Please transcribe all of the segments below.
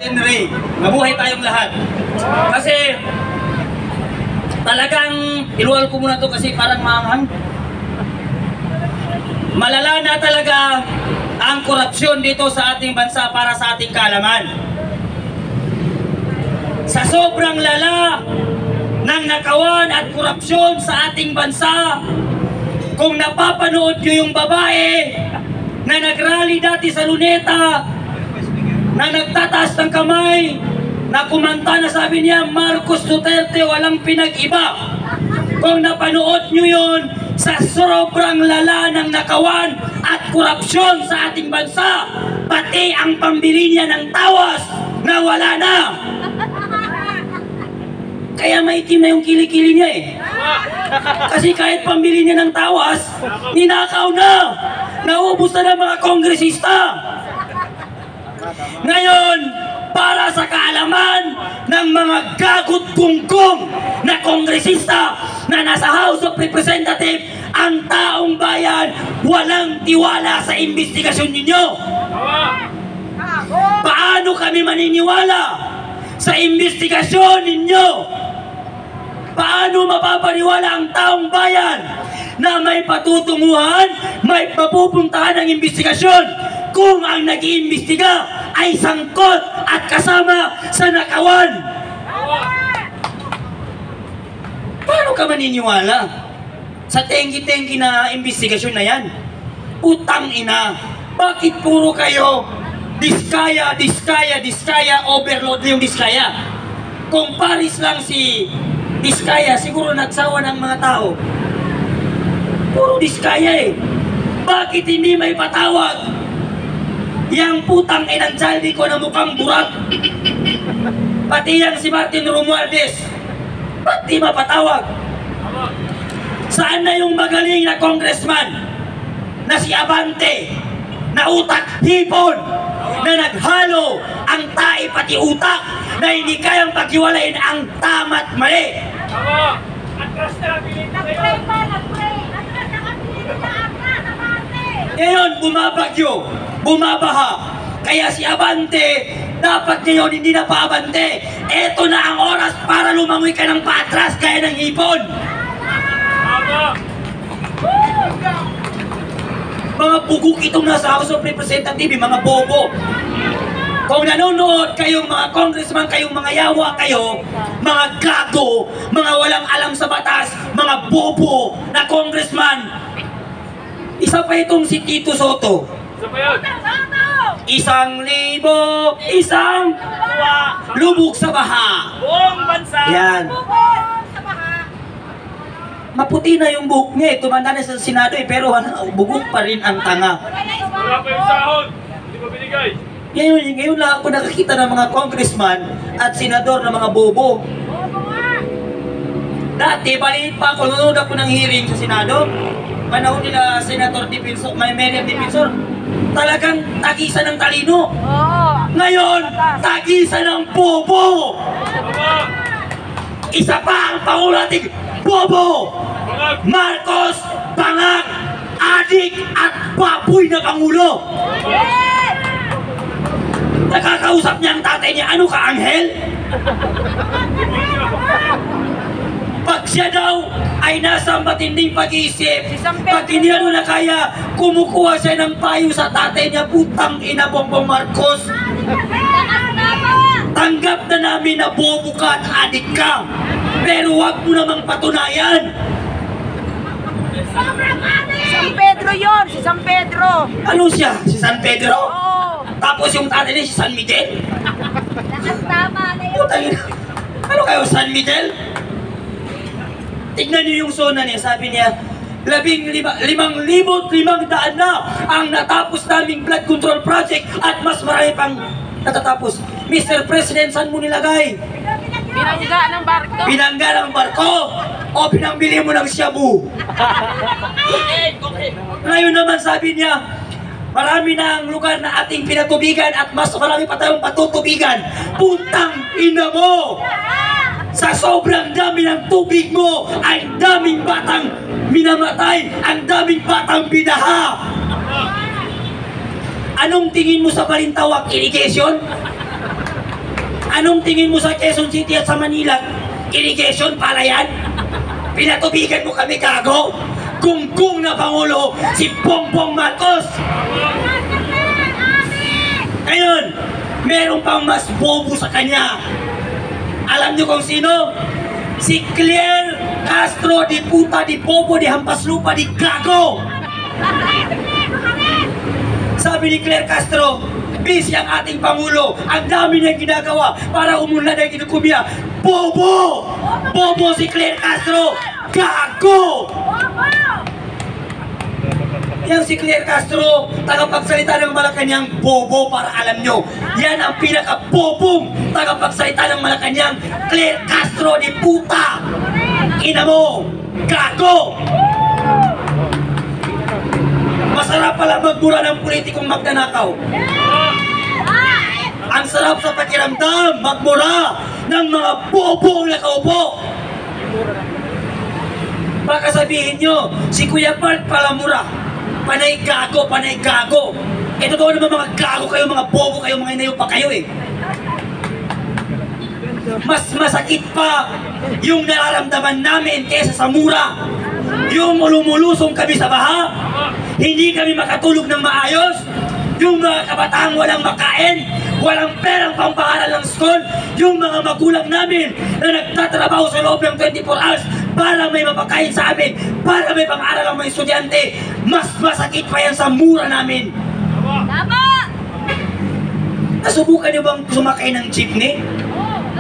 Henry, mabuhay tayong lahat. Kasi talagang iluwal ko muna to kasi parang maanghang. Malala na talaga ang korupsyon dito sa ating bansa para sa ating kaalaman. Sa sobrang lala ng nakawan at korupsyon sa ating bansa, kung napapanood nyo yung babae na nagrally dati sa Luneta, na nagtataas ng kamay, na kumanta na sabi niya, Marcos Duterte walang pinag-iba. Kung napanood nyo yun, sa sobrang lala ng nakawan at korupsyon sa ating bansa, pati ang pambili niya ng tawas na wala na. Kaya maitim na yung kilikili niya eh. Kasi kahit pambili niya ng tawas, ninakaw na. Naubos na ng mga kongresista. Ngayon, para sa kaalaman ng mga gagot kungkong na kongresista na nasa House of Representatives, ang taong bayan walang tiwala sa investigasyon ninyo. Paano kami maniniwala sa investigasyon ninyo? Paano mapapaniwala ang taong bayan na may patutunguhan, may mapupuntahan ng investigasyon kung ang nag-iimbestiga ay sangkot at kasama sa nakawan? Paano ka maniniwala sa tengki-tengki na investigasyon na yan? Utang ina, bakit puro kayo Diskaya, Diskaya, Diskaya, overload yung Diskaya? Kung Paris lang si Diskaya, siguro nagsawa ng mga tao. Puro Diskaya eh. Bakit hindi may patawag yang putang inang Chaldi ko na mukhang burat? Pati yang si Martin Romualdez, ba't di mapatawag? Saan na yung magaling na congressman na si Abante, na utak hipon, na naghalo ang tae pati utak, na hindi kayang paghiwalayin ang tama't mali? Atras na lang ngayon, bumabagyo, bumabaha. Kaya si Abante, dapat ngayon hindi na pa-abante. Eto na ang oras para lumangoy ka ng patras kaya ng hipon. Mga bugok itong nasa House of Representatives, mga bobo. Kung nanonood kayong mga congressman, kayong mga yawa kayo, mga gago, mga walang alam sa batas, mga bobo na congressman. Isa pa itong si Tito Soto. Isa pa yun. 1,000, isang lubog sa baha. Buong bansa. Yan. Maputi na yung buhok niya eh. Tumanda na sa Senado eh. Pero bugok pa rin ang tanga. Wala pa yung sahod. Hindi pa binigay. Ngayon lang ako nakakita ng mga congressman at senador na mga bobo. Dati, baliit pa ako. Nanonood ako ng hearing sa Senado. Panahon nila Senator Defensor, may Meriam Defensor, talagang tagisan ng talino. Ngayon, tagisan ng bobo. Isa pa ang Pangulo nating bobo. Marcos, bangag, adik at baboy na Pangulo. Nakakausap niya ang tatay niya, ano ka, anghel? Pag siya daw ay nasa matinding pag-iisip, pag hindi ano na kaya, kumukuha siya ng payo sa tatay niya, putang ina Bongbong Marcos. Tanggap na namin na bobo ka at adik ka, pero wag mo namang patunayan. San Pedro yun, si San Pedro. Ano siya? Si San Pedro? Oo. Tapos yung tatay niya si San Miguel? Tama na yun. Putang ina. Ano kayo, San Miguel? Tignan niyo yung zona niya, sabi niya, 5,500 na ang natapos naming blood control project at mas marami pang natatapos. Mr. President, saan mo nilagay? Binangga ng barko. Binangga ng barko o pinangbili mo ng shabu? Ngayon naman sabi niya, marami na ang lugar na ating pinatubigan at mas marami pa tayong patutubigan. Puntang ina mo! Sa sobrang dami ng tubig mo, ang daming batang minamatay, ang daming batang binaha. Anong tingin mo sa Balintawak irrigation? Anong tingin mo sa Quezon City at sa Manila? Irrigation pala yan? Pinatubigan mo kami, gago? Kung na Pangulo, si Bongbong Marcos! Ngayon, meron pang mas bobo sa kanya. Alam niyo kung sino? Si Claire Castro, di puta, di bobo, di hampas lupa, di gago! Sabi ni Claire Castro, busy ang ating Pangulo, ang dami niyang ginagawa para umunlad ang kinukumya. Bobo! Bobo si Claire Castro! Gago! Yan si Claire Castro, tagapagsalita ng Malacanang, bobo para alam nyo. Yan ang pinaka-bobong tagapagsalita ng Malacanang, Claire Castro di puta! Ina mo! Gago! Masarap pala magmura ng politikong magnanakaw. Ang sarap sa pakiramdam, magmura ng mga bobong nakaupo. Baka sabihin nyo, si Kuya Bart pala mura. Panay gago, panay gago. Eh totoo naman mga gago kayo, mga bobo kayo, mga inayo pa kayo eh. Mas masakit pa yung nararamdaman namin kesa sa mura. Yung lumulusong kami sa baha, hindi kami makatulog ng maayos, yung mga kabataan walang makain, walang perang pampaharal ng school, yung mga magulang namin na nagtatrabaho sa loob ng 24 hours para may mapakain sa amin, para may pang-aral ang mga estudyante, mas masakit pa yan sa mura namin. Tama! Nasubukan niyo bang sumakay ng jeepney?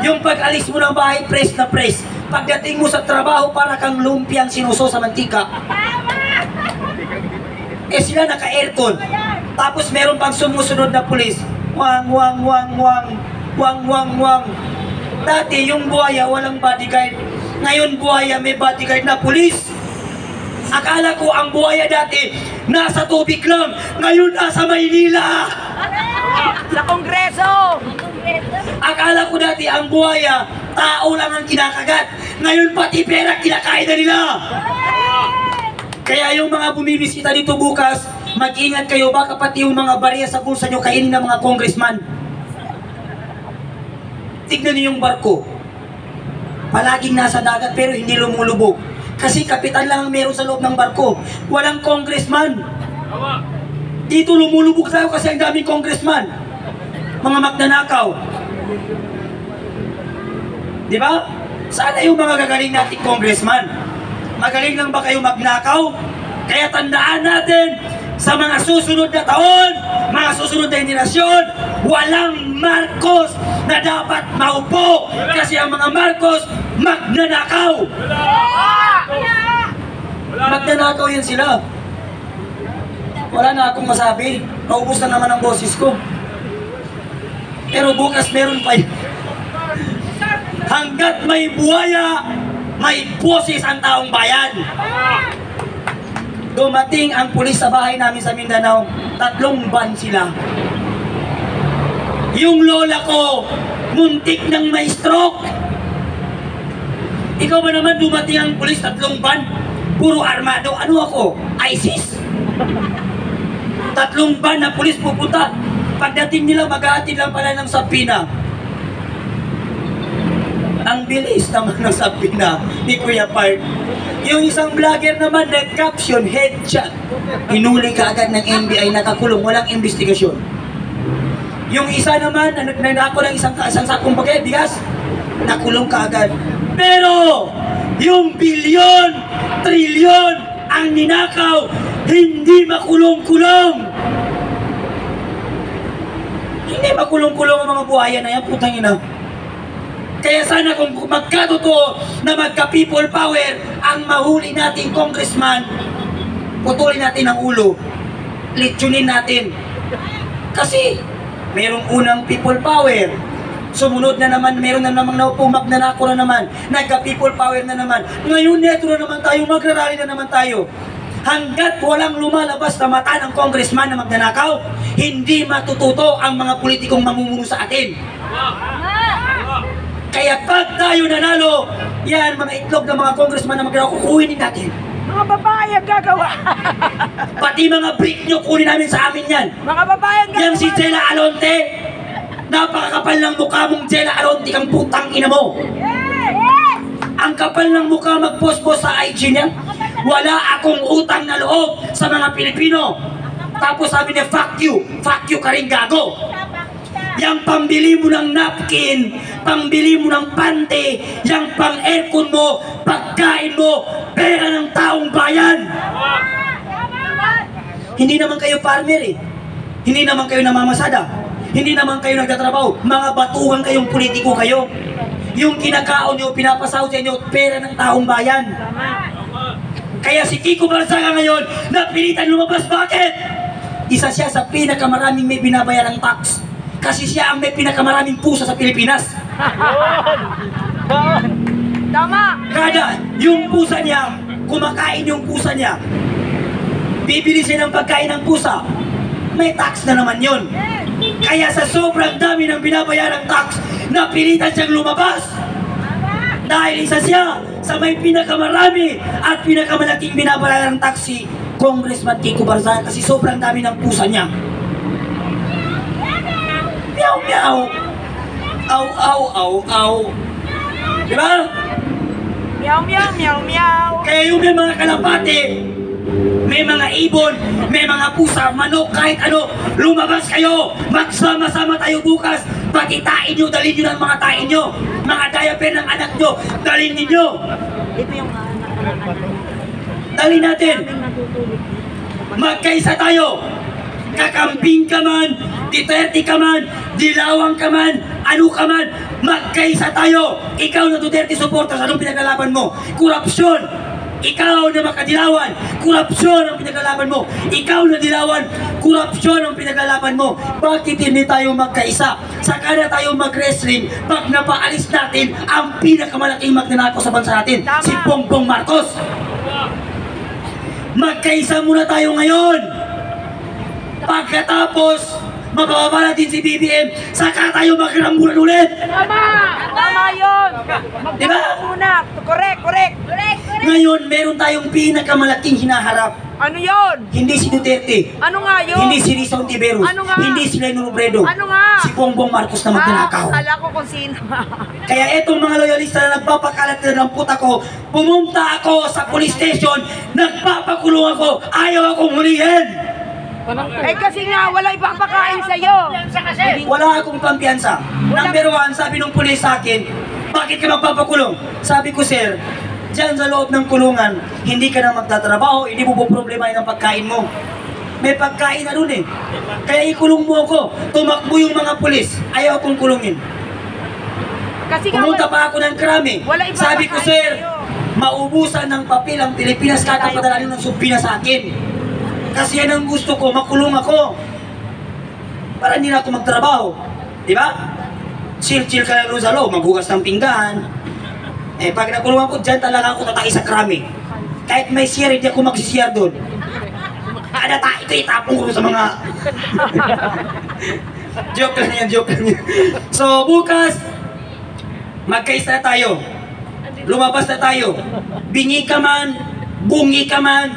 Yung pag-alis mo ng bahay, press na press. Pagdating mo sa trabaho, para kang lumpiang sinuso sa mantika. Eh sila naka-aircon. Tapos meron pang sumusunod na pulis. Wang, wang, wang, wang. Wang, wang, wang. Dati yung buhaya walang bodyguard. Ngayon buhaya may bodyguard na pulis. Akala ko ang buhaya dati nasa tubig lang. Ngayon nasa Maynila. Sa Kongreso! Akala ko dati ang buhaya tao lang ang kinakagat. Ngayon pati pera kinakain na nila. Kaya yung mga bumibisita dito bukas, mag-ingat kayo, baka pati yung mga barya sa bulsa nyo kainin ng mga congressman. Tignan niyo yung barko. Palaging nasa dagat pero hindi lumulubog. Kasi kapitan lang ang meron sa loob ng barko. Walang congressman. Dito lumulubog tayo kasi ang daming congressman. Mga magnanakaw. Di ba? Sana yung mga gagaling nating congressman. Magaling lang ba kayo magnakaw? Kaya tandaan natin, sa mga susunod na taon, mga susunod na henerasyon, walang Marcos na dapat maupo. Kasi ang mga Marcos, magnanakaw. Magnanakaw yan sila. Wala na akong masabi. Naubos na naman ang boses ko. Pero bukas meron pa yun. Hanggat may buhaya, may boses ang taong bayan. Dumating ang pulis sa bahay namin sa Mindanao, 3 buwan sila. Yung lola ko, muntik ng may stroke. Ikaw ba naman dumating ang pulis 3 buwan? Puro armado. Ano ako? ISIS? 3 buwan na pulis pupunta. Pagdating nila, mag-aatid lang pala ng sapina. Ang bilis naman ng sapina ni Kuya Bart. Yung isang vlogger naman, nag-caption, headshot. Hinuli ka agad ng NBI, nakakulong, walang investigasyon. Yung isa naman, nagnanako ng isang sakong bagay, bigas, nakulong ka agad. Pero, yung bilyon, trilyon, ang ninakaw, hindi makulong-kulong. Hindi makulong-kulong ang mga buhaya na yan, putang ina. Kaya sana kung magkatotoo na magka-people power ang mahuli nating congressman, putulin natin ang ulo, litsunin natin. Kasi merong unang people power, sumunod na naman, meron na namang naupo, magnanako na naman, nagka-people power na naman. Ngayon neto na naman tayo, magrarally na naman tayo. Hanggat walang lumalabas na mata ng congressman na magnanakaw, hindi matututo ang mga politikong mamumuno sa atin. Kaya pag tayo nanalo, yan, mga itlog ng mga congressman na magnanakaw, kukunin natin. Mga babae ang gagawa! Pati mga brick nyo, kunin namin sa amin yan. Mga babae ang gagawa! Yan si Jela Alonte, Napakakapal ng mukha mong Jenna Aronti kang putang ina mo. Ang kapal ng mukha mag-post-post sa IG niya. Wala akong utang na loob sa mga Pilipino. Tapos sabi niya, fuck you ka rin gago. Yang pambili mo ng napkin, pambili mo ng pante, yang pang aircon mo, pagkain mo, pera ng taong bayan. Hindi naman kayo farmer eh. Hindi naman kayo namamasada. Hindi naman kayo nagtatrabaho. Mga batuhan kayong politiko kayo. Yung kinakaon nyo, pinapasahod sa inyo, pera ng taong bayan. Kaya si Kiko Barzaga ngayon, napilitan lumabas. Bakit? Isa siya sa pinakamaraming may binabayarang tax. Kasi siya ang may pinakamaraming pusa sa Pilipinas. Tama. Kada yung pusa niya, kumakain yung pusa niya, bibili siya ng pagkain ng pusa, may tax na naman yun. Kaya sa sobrang dami ng binabayarang tax, napilitan siyang lumabas. Dahil isa siya sa may pinakamarami at pinakamalaking binabayarang tax, si Congressman Kiko Barzaga, kasi sobrang dami ng pusa niya. Meow meow. Aw aw aw aw. Diba? Meow, meow, meow, meow. Kaya yung may mga kalapate, may mga ibon, may mga pusa, manok, kahit ano, lumabas kayo, magsama-sama tayo bukas, pakitain nyo, dalhin nyo ng mga tain nyo, mga diaper ng anak nyo, dalhin ninyo. Ito yung anak. Dalhin natin. Magkaisa tayo. Kakamping ka man, Duterte ka man, Dilawang ka man, ano ka man, magkaisa tayo. Ikaw na Duterte supporters, anong pinaglalaban mo? Korupsyon. Ikaw na makadilawan, korupsyon ang pinaglalaban mo. Ikaw na dilawan, korupsyon ang pinaglalaban mo. Bakit hindi tayo magkaisa? Saka na tayo mag-wrestling pag napaalis natin ang pinakamalaking magnanakaw sa bansa natin, Tama. si Bongbong Marcos. Magkaisa muna tayo ngayon. Pagkatapos, mabababa natin si BBM, saka tayo magrambulan ulit. Tama. Tama yun. Diba? Muna. Correct, correct. Correct, correct. Ngayon, meron tayong pinakamalaking hinaharap. Ano yun? Hindi si Duterte. Ano nga yun? Hindi si Rizal Tiberos. Ano nga? Hindi si Leno Robredo. Ano nga? Si Bongbong Marcos na magnanakaw. Akala ko kung sino. Kaya etong mga loyalista na nagpapakalat na ng puta ko, pumunta ako sa police station, nagpapakulong ako, ayaw akong hulihin. Eh kasi nga, wala ipapakain sa'yo. Wala akong pampiyansa. Number one, sabi nung pulis sa akin, bakit ka magpapakulong? Sabi ko, sir, dyan sa loob ng kulungan, hindi ka na magtatrabaho, hindi mo problemahin ang pagkain mo. May pagkain na dun eh. Kaya ikulong mo ako. Tumakbo yung mga pulis, ayaw akong kulungin. Kasi nga, Pumunta pa ako ng krami. Wala ipapakain Sabi ko, sir, sa'yo. maubusan ng papel ang Pilipinas, kakapadala nyo ng subpina sa akin. Kasi yan ang gusto ko, makulong ako. Para hindi na ako magtrabaho. Di ba? Chill-chill ka lang sa loob, maghugas ng pinggan. Eh, pag nakulong ako, dyan talaga ako tatay sa krami. Kahit may share, hindi ako magsishare doon. Kada ito itapong ko sa mga... Joke lang yan, joke lang yan. So, bukas, magkaisa na tayo. Lumabas na tayo. Bingi ka man, bungi ka man,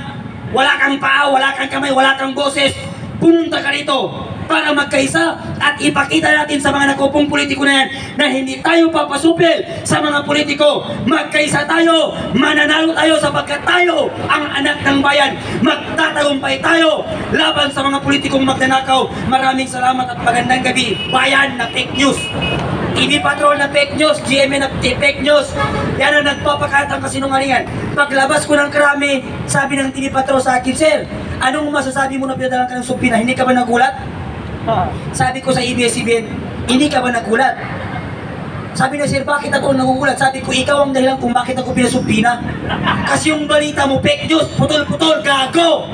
wala kang paa, wala kang kamay, wala kang boses, pumunta ka rito para magkaisa at ipakita natin sa mga nakupong politiko na yan na hindi tayo papasupil sa mga politiko. Magkaisa tayo, mananalo tayo sapagkat tayo ang anak ng bayan. Magtatagumpay tayo laban sa mga politikong magnanakaw. Maraming salamat at magandang gabi. Bayan na fake news. TV Patrol na fake news, GMA na fake news. Yan ang nagpapakalat ng kasinungalingan. Paglabas ko ng krami, sabi ng TV Patrol sa akin, sir, anong masasabi mo na pinadalan ka ng subpina? Hindi ka ba nagulat? Sabi ko sa ABS-CBN, hindi ka ba nagulat? Sabi na, sir, bakit ako nagugulat? Sabi ko, ikaw ang dahilan kung bakit ako pinasubpina. Kasi yung balita mo, fake news, putol-putol, gago!